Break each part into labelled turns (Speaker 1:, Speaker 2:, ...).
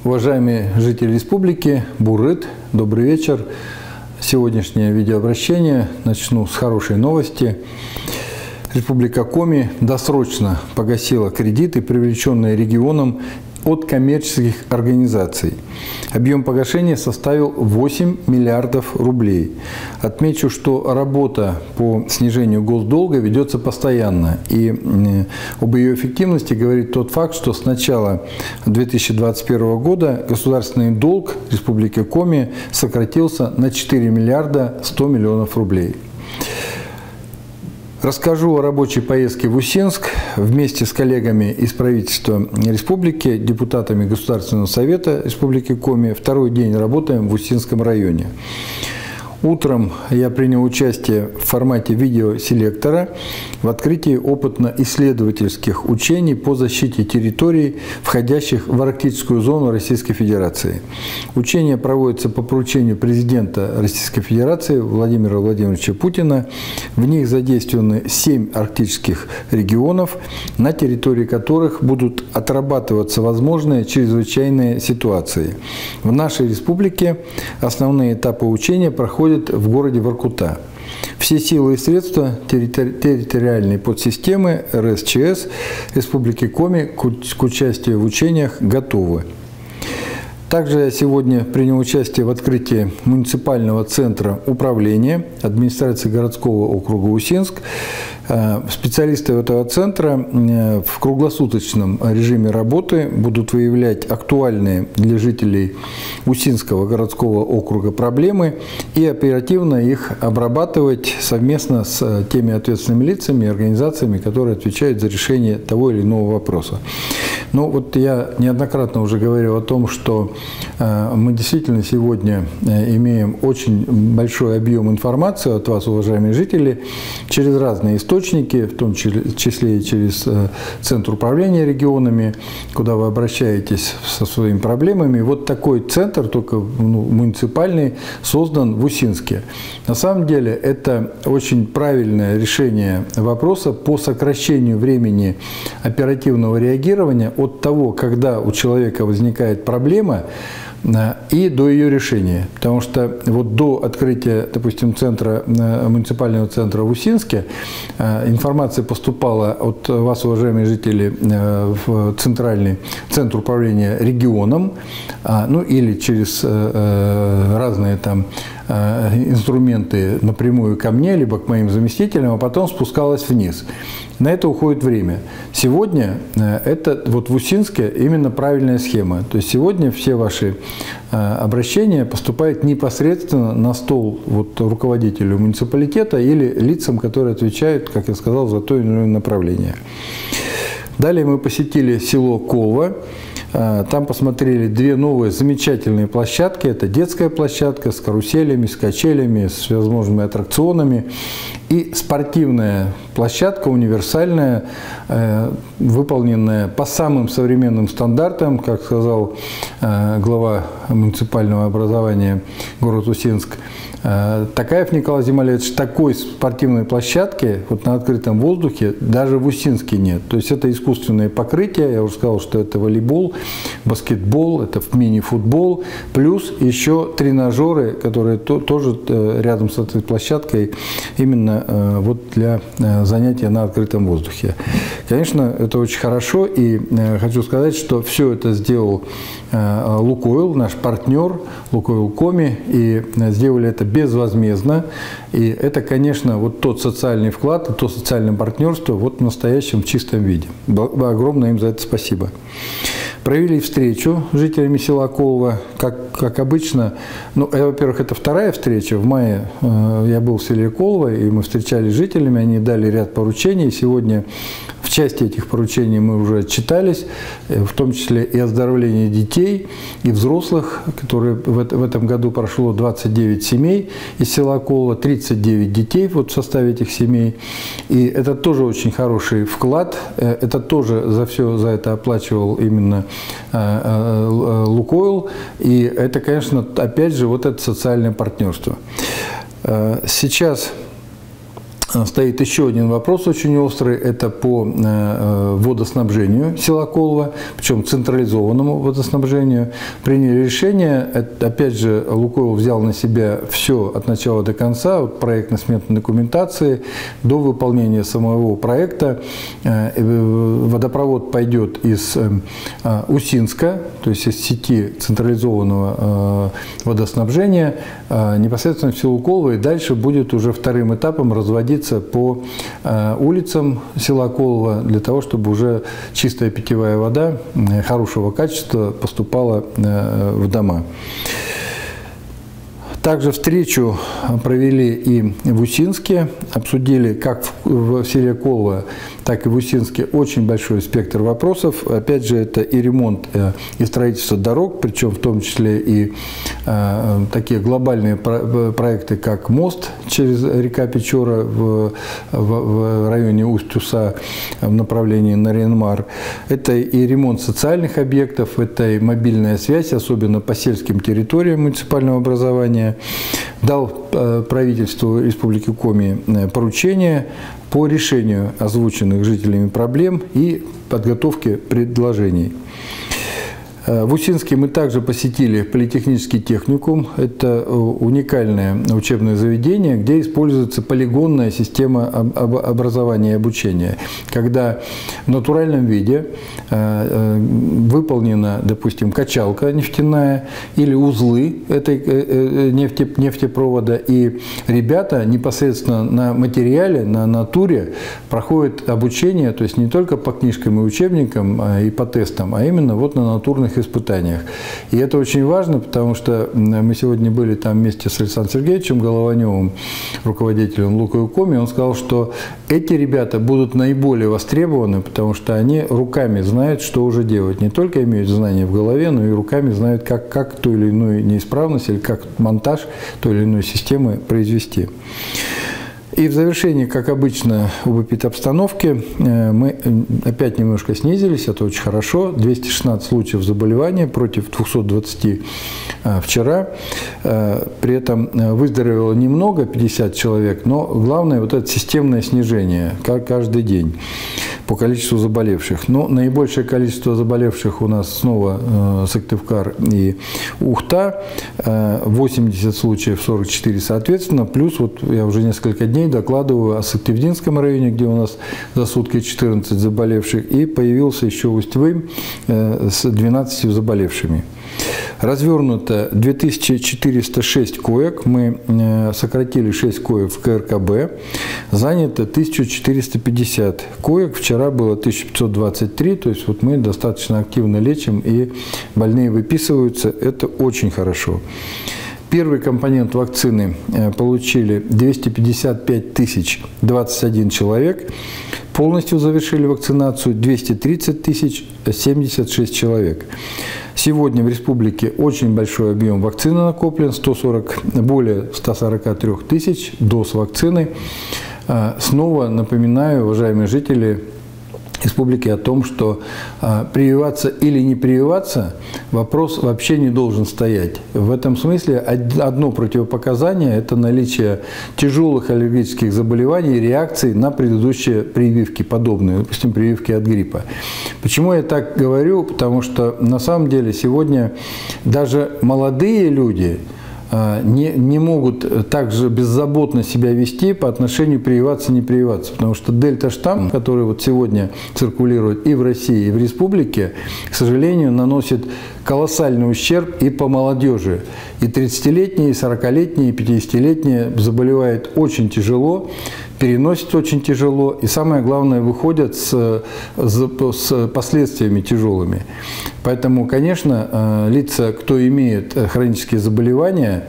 Speaker 1: Уважаемые жители республики, Бурыт, добрый вечер. Сегодняшнее видеообращение начну с хорошей новости. Республика Коми досрочно погасила кредиты, привлеченные регионом от коммерческих организаций. Объем погашения составил 8 миллиардов рублей. Отмечу, что работа по снижению госдолга ведется постоянно. И об ее эффективности говорит тот факт, что с начала 2021 года государственный долг Республики Коми сократился на 4 миллиарда 100 миллионов рублей. Расскажу о рабочей поездке в Усинск вместе с коллегами из правительства республики, депутатами Государственного совета Республики Коми. Второй день работаем в Усинском районе. Утром я принял участие в формате видеоселектора в открытии опытно-исследовательских учений по защите территорий, входящих в арктическую зону Российской Федерации. Учения проводятся по поручению президента Российской Федерации Владимира Владимировича Путина. В них задействованы 7 арктических регионов, на территории которых будут отрабатываться возможные чрезвычайные ситуации. В нашей республике основные этапы учения проходят в городе Воркута. Все силы и средства территориальной подсистемы РСЧС Республики Коми к участию в учениях готовы. Также я сегодня принял участие в открытии муниципального центра управления администрации городского округа Усинск. Специалисты этого центра в круглосуточном режиме работы будут выявлять актуальные для жителей Усинского городского округа проблемы и оперативно их обрабатывать совместно с теми ответственными лицами и организациями, которые отвечают за решение того или иного вопроса. Ну вот я неоднократно уже говорил о том, что мы действительно сегодня имеем очень большой объем информации от вас, уважаемые жители, через разные источники, в том числе и через Центр управления регионами, куда вы обращаетесь со своими проблемами. Вот такой центр, только муниципальный, создан в Усинске. На самом деле это очень правильное решение вопроса по сокращению времени оперативного реагирования от того, когда у человека возникает проблема, и до ее решения. Потому что вот до открытия, допустим, муниципального центра в Усинске информация поступала от вас, уважаемые жители, в Центр управления регионом, ну или через разные там инструменты напрямую ко мне, либо к моим заместителям, а потом спускалась вниз. На это уходит время. Сегодня это вот в Усинске именно правильная схема. То есть сегодня все ваши обращения поступают непосредственно на стол вот руководителю муниципалитета или лицам, которые отвечают, как я сказал, за то или иное направление. Далее мы посетили село Колва. Там посмотрели 2 новые замечательные площадки. Это детская площадка с каруселями, с качелями, с всевозможными аттракционами. И спортивная площадка, универсальная, выполненная по самым современным стандартам, как сказал глава муниципального образования города Усинск. Такаев Николай Зималевич, такой спортивной площадки вот на открытом воздухе даже в Усинске нет. То есть это искусственное покрытие, я уже сказал, что это волейбол, баскетбол, это мини-футбол, плюс еще тренажеры, которые тоже рядом с этой площадкой именно вот для занятия на открытом воздухе. Конечно, это очень хорошо, и хочу сказать, что все это сделал Лукойл, наш партнер, Лукойл Коми, и сделали это безвозмездно. И это, конечно, вот тот социальный вклад, то социальное партнерство вот в настоящем чистом виде. Огромное им за это спасибо. Провели встречу с жителями села Колва, как обычно. Ну, во-первых, это вторая встреча. В мае я был в селе Колва, и мы встречались с жителями, они дали ряд поручений. Сегодня в части этих поручений мы уже отчитались, в том числе и оздоровление детей и взрослых, которые в этом году прошло 29 семей из села Колва, 39 детей вот в составе этих семей. И это тоже очень хороший вклад. Это тоже за это оплачивал именно Лукойл. И это, конечно, опять же, вот это социальное партнерство. Сейчас стоит еще один вопрос очень острый, это по водоснабжению села Колва, причем централизованному водоснабжению. Приняли решение, опять же, Лукойл взял на себя все от начала до конца, от проектно-сметной документации до выполнения самого проекта. Водопровод пойдет из Усинска, то есть из сети централизованного водоснабжения, непосредственно в село Колва, и дальше будет уже вторым этапом разводиться по улицам села Колва для того, чтобы уже чистая питьевая вода хорошего качества поступала в дома. Также встречу провели и в Усинске, обсудили как в селе Колва, так и в Усинске очень большой спектр вопросов. Опять же, это и ремонт, и строительство дорог, причем в том числе и такие глобальные проекты, как мост через река Печора в районе Усть-Уса в направлении Нарьян-Мар. Это и ремонт социальных объектов, это и мобильная связь, особенно по сельским территориям муниципального образования. Дал правительству Республики Коми поручение по решению озвученных жителями проблем и подготовке предложений. В Усинске мы также посетили политехнический техникум. Это уникальное учебное заведение, где используется полигонная система образования и обучения, когда в натуральном виде выполнена, допустим, качалка нефтяная или узлы этой нефтепровода, и ребята непосредственно на материале, на натуре проходят обучение, то есть не только по книжкам и учебникам и по тестам, а именно вот на натурных испытаниях. И это очень важно, потому что мы сегодня были там вместе с Александром Сергеевичем Голованевым, руководителем Лукойл Коми. Он сказал, что эти ребята будут наиболее востребованы, потому что они руками знают, что уже делать. Не только имеют знания в голове, но и руками знают, как ту или иную неисправность или как монтаж той или иной системы произвести. И в завершении, как обычно, об эпидобстановке мы опять немножко снизились, это очень хорошо. 216 случаев заболевания против 220 вчера. При этом выздоровело немного, 50 человек, но главное вот это системное снижение каждый день по количеству заболевших. Но наибольшее количество заболевших у нас снова Сыктывкар и Ухта, 80 случаев, 44 соответственно, плюс вот я уже несколько дней докладываю о Сыктывдинском районе, где у нас за сутки 14 заболевших, и появился еще Усть-Вым с 12 заболевшими. Развернуто 2406 коек, мы сократили 6 коек в КРКБ, занято 1450 коек, вчера было 1523, то есть вот мы достаточно активно лечим и больные выписываются, это очень хорошо. Первый компонент вакцины получили 255 021 человек, полностью завершили вакцинацию 230 076 человек. Сегодня в республике очень большой объем вакцины накоплен, более 143 тысяч доз вакцины. Снова напоминаю, уважаемые жители республики, о том, что прививаться или не прививаться, вопрос вообще не должен стоять. В этом смысле одно противопоказание – это наличие тяжелых аллергических заболеваний и реакций на предыдущие прививки, подобные, допустим, прививки от гриппа. Почему я так говорю? Потому что на самом деле сегодня даже молодые люди не могут так же беззаботно себя вести по отношению прививаться, не прививаться. Потому что дельта-штамм, который вот сегодня циркулирует и в России, и в республике, к сожалению, наносит колоссальный ущерб и по молодежи. И 30-летние, и 40-летние, и 50-летние заболевают очень тяжело, переносят очень тяжело, и самое главное, выходят с последствиями тяжелыми. Поэтому, конечно, лица, кто имеет хронические заболевания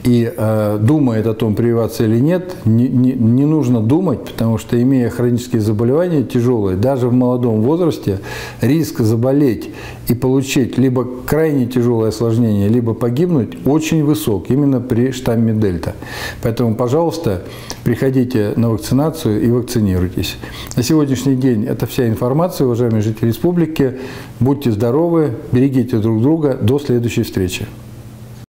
Speaker 1: и думает о том, прививаться или нет, не нужно думать, потому что, имея хронические заболевания тяжелые, даже в молодом возрасте, риск заболеть и получить либо крайне тяжелое осложнение, либо погибнуть очень высок, именно при штамме дельта. Поэтому, пожалуйста, приходите на вакцинацию и вакцинируйтесь. На сегодняшний день это вся информация, уважаемые жители республики. Будьте здоровы, берегите друг друга. До следующей встречи.